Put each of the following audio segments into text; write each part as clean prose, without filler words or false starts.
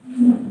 Hello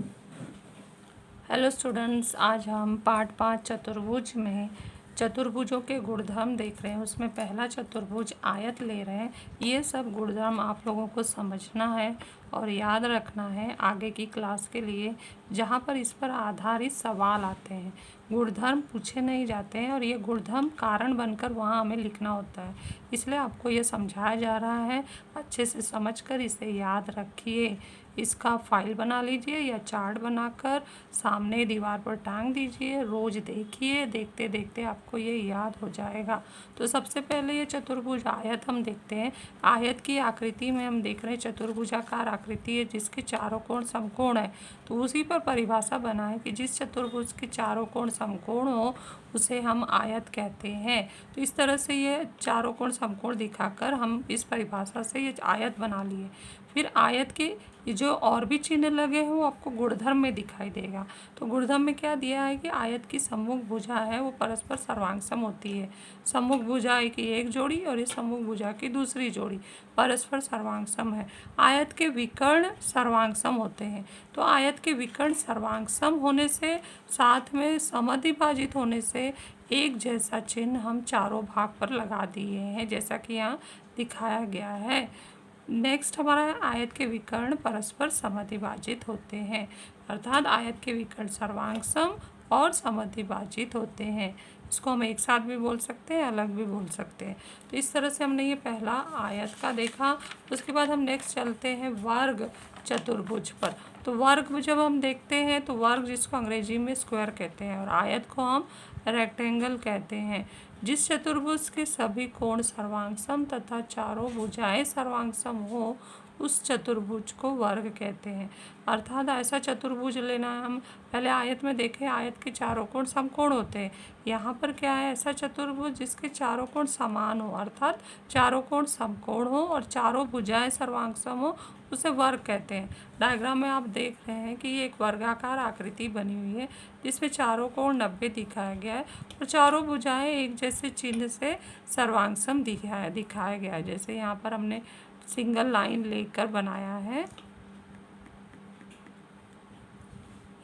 students, आज हम part 5 चतुर्भुज में चतुर्भुजों के गुणधर्म देख रहे हैं। उसमें पहला चतुर्भुज आयत ले रहे हैं। ये सब गुणधर्म आप लोगों को समझना है और याद रखना है आगे की क्लास के लिए, जहाँ पर इस पर आधारित सवाल आते हैं। गुणधर्म पूछे नहीं जाते हैं और ये गुणधर्म कारण बनकर वहाँ हमें लिखना होता है, इसलिए आपको ये समझाया जा रहा है। अच्छे से समझकर इसे याद रखिए। इसका फाइल बना लीजिए या चार्ट बनाकर सामने दीवार पर टांग दीजिए। रोज़ देखिए, देखते देखते आपको ये याद हो जाएगा। तो सबसे पहले ये चतुर्भुज आयत हम देखते हैं। आयत की आकृति में हम देख रहे हैं चतुर्भुजाकार आकृति है जिसके चारों कोण समकोण है। तो उसी पर परिभाषा बनाए कि जिस चतुर्भुज के चारों कोण समकोण हो उसे हम आयत कहते हैं। तो इस तरह से ये चारों कोण समकोण दिखाकर हम इस परिभाषा से ये आयत बना लिए। फिर आयत के जो और भी चिन्ह लगे हैं वो आपको गुणधर्म में दिखाई देगा। तो गुणधर्म में क्या दिया है कि आयत की सम्मुख भुजा है वो परस्पर सर्वांगसम होती है। सम्मुख भुजा की एक जोड़ी और इस सम्मुख भुजा की दूसरी जोड़ी परस्पर सर्वांगसम है। आयत के विकर्ण सर्वांगसम होते हैं। तो आयत के विकर्ण सर्वांगसम होने से साथ में समद्विभाजित होने से एक जैसा चिन्ह हम चारों भाग पर लगा दिए हैं, जैसा कि यहाँ दिखाया गया है। नेक्स्ट हमारा आयत के विकर्ण परस्पर समद्विभाजित होते हैं, अर्थात आयत के विकर्ण सर्वांगसम और समद्विभाजित होते हैं। इसको हम एक साथ भी बोल सकते हैं, अलग भी बोल सकते हैं। तो इस तरह से हमने ये पहला आयत का देखा। उसके बाद हम नेक्स्ट चलते हैं वर्ग चतुर्भुज पर। तो वर्ग जब हम देखते हैं तो वर्ग जिसको अंग्रेजी में स्क्वायर कहते हैं और आयत को हम रेक्टेंगल कहते हैं। जिस चतुर्भुज के सभी कोण सर्वांगसम तथा चारों भुजाएं सर्वांगसम हो उस चतुर्भुज को वर्ग कहते हैं। अर्थात ऐसा चतुर्भुज लेना है। हम पहले आयत में देखें, आयत के चारों कोण समकोण होते हैं। यहाँ पर क्या है, ऐसा चतुर्भुज जिसके चारों कोण समान हो, अर्थात चारों कोण समकोण हो और चारों भुजाएं सर्वांगसम हो, उसे वर्ग कहते हैं। डायग्राम में आप देख रहे हैं कि ये एक वर्गाकार आकृति बनी हुई है जिसमें चारों कोण 90 दिखाया गया है और चारों भुजाएं एक जैसे चिन्ह से सर्वांगसम दिखाया गया है। जैसे यहाँ पर हमने सिंगल लाइन लेकर बनाया है,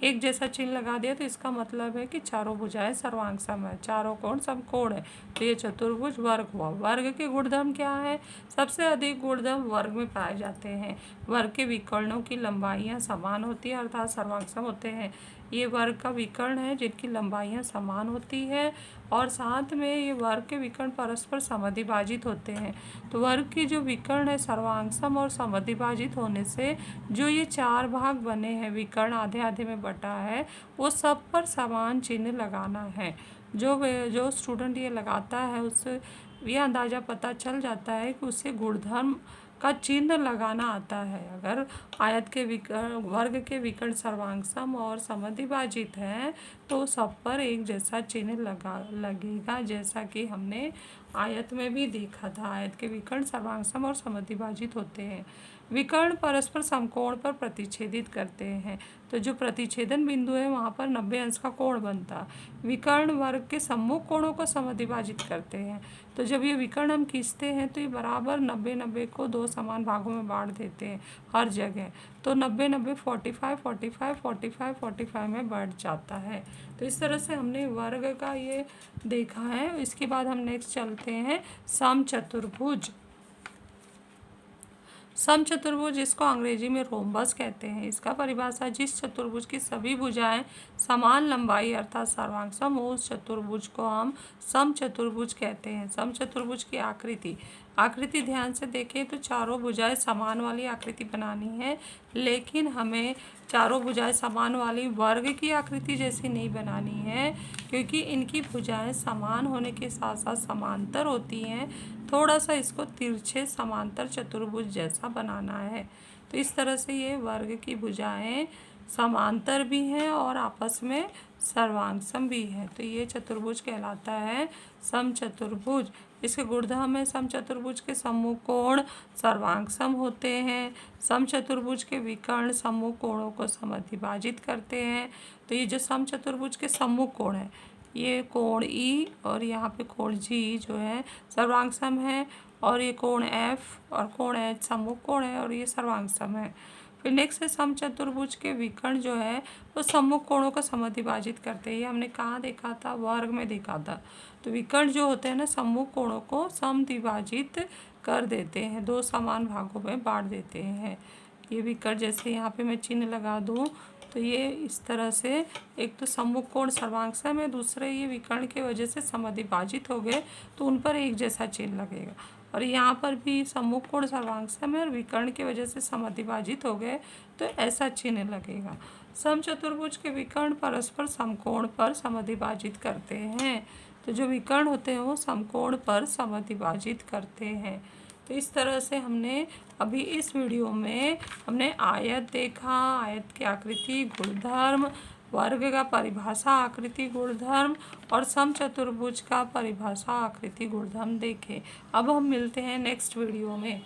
एक जैसा चिन्ह लगा दिया तो इसका मतलब है कि चारों भुजाएं सर्वांगसम है, चारों कोण समकोण है। तो ये चतुर्भुज वर्ग हुआ। वर्ग के गुणधर्म क्या है? सबसे अधिक गुणधर्म वर्ग में पाए जाते हैं। वर्ग के विकर्णों की लंबाइयाँ समान होती है, अर्थात सर्वांगसम होते हैं। ये वर्ग का विकर्ण है जिनकी लंबाइयाँ समान होती है और साथ में ये वर्ग के विकर्ण परस्पर समद्विभाजित होते हैं। तो वर्ग के जो विकर्ण है सर्वांगसम और समद्विभाजित होने से जो ये चार भाग बने हैं, विकर्ण आधे आधे में बटा है, वो सब पर समान चिन्ह लगाना है। जो स्टूडेंट ये लगाता है उससे ये अंदाज़ा पता चल जाता है कि उससे गुणधर्म का चिन्ह लगाना आता है। अगर आयत के वर्ग के विकर्ण सर्वांगसम और समद्विभाजित हैं तो सब पर एक जैसा चिन्ह लगेगा, जैसा कि हमने आयत में भी देखा था। आयत के विकर्ण सर्वांगसम और समद्विभाजित होते हैं। विकर्ण परस्पर समकोण पर प्रतिच्छेदित करते हैं। तो जो प्रतिच्छेदन बिंदु है वहाँ पर 90 अंश का कोण बनता है। विकर्ण वर्ग के सम्मुख कोणों को समद्विभाजित करते हैं। तो जब ये विकर्ण हम खींचते हैं तो ये बराबर 90-90 को दो समान भागों में बांट देते हैं हर जगह। तो 90-90 45 45 45 45 में बढ़ जाता है। तो इस तरह से हमने वर्ग का ये देखा है। इसके बाद हम नेक्स्ट चलते हैं समचतुर्भुज। समचतुर्भुज जिसको अंग्रेजी में रोम्बस कहते हैं। इसका परिभाषा जिस चतुर्भुज की सभी भुजाएं समान लंबाई अर्थात सर्वांगसम हो उस चतुर्भुज को हम समचतुर्भुज कहते हैं। समचतुर्भुज की आकृति ध्यान से देखें तो चारों भुजाएं समान वाली आकृति बनानी है, लेकिन हमें चारों भुजाएं समान वाली वर्ग की आकृति जैसी नहीं बनानी है, क्योंकि इनकी भुजाएं समान होने के साथ साथ समांतर होती हैं। थोड़ा सा इसको तिरछे समांतर चतुर्भुज जैसा बनाना है। तो इस तरह से ये वर्ग की भुजाएं समांतर भी हैं और आपस में सर्वांगसम भी है। तो ये चतुर्भुज कहलाता है समचतुर्भुज। इसके गुणधर्म में समचतुर्भुज के सम्मुख कोण सर्वांगसम होते हैं। समचतुर्भुज के विकर्ण सम्मुख कोणों को समद्विभाजित करते हैं। तो ये जो समचतुर्भुज के सम्मुख कोण है, ये कोण ई और यहाँ पे कोण जी जो है सर्वांगसम है, और ये कोण एफ और कोण एच सम्मुख कोण है और ये सर्वांगसम है। फिर नेक्स्ट है समचतुर्भुज के विकर्ण जो है वो सम्मुख कोणों को समद्विभाजित करते हैं। ये हमने कहाँ देखा था, वर्ग में देखा था। तो विकर्ण जो होते हैं ना सम्मुख कोणों को समद्विभाजित कर देते हैं, दो समान भागों में बांट देते हैं। ये विकर्ण जैसे यहाँ पे मैं चिन्ह लगा दूँ तो ये इस तरह से एक तो सम्मुख कोण सर्वांग में, दूसरे ये विकर्ण की वजह से समद्विभाजित हो गए तो उन पर एक जैसा चिन्ह लगेगा। और यहाँ पर भी सम्मुख कोण सर्वांग में और विकर्ण की वजह से समद्विभाजित हो गए तो ऐसा चिन्ह लगेगा। समचतुर्भुज के विकर्ण परस्पर समकोण पर समद्विभाजित करते हैं। तो जो विकर्ण होते हैं वो समकोण पर समद्विभाजित करते हैं। तो इस तरह से हमने अभी इस वीडियो में हमने आयत देखा, आयत की आकृति, गुणधर्म, वर्ग का परिभाषा आकृति गुणधर्म और समचतुर्भुज का परिभाषा आकृति गुणधर्म देखे। अब हम मिलते हैं नेक्स्ट वीडियो में।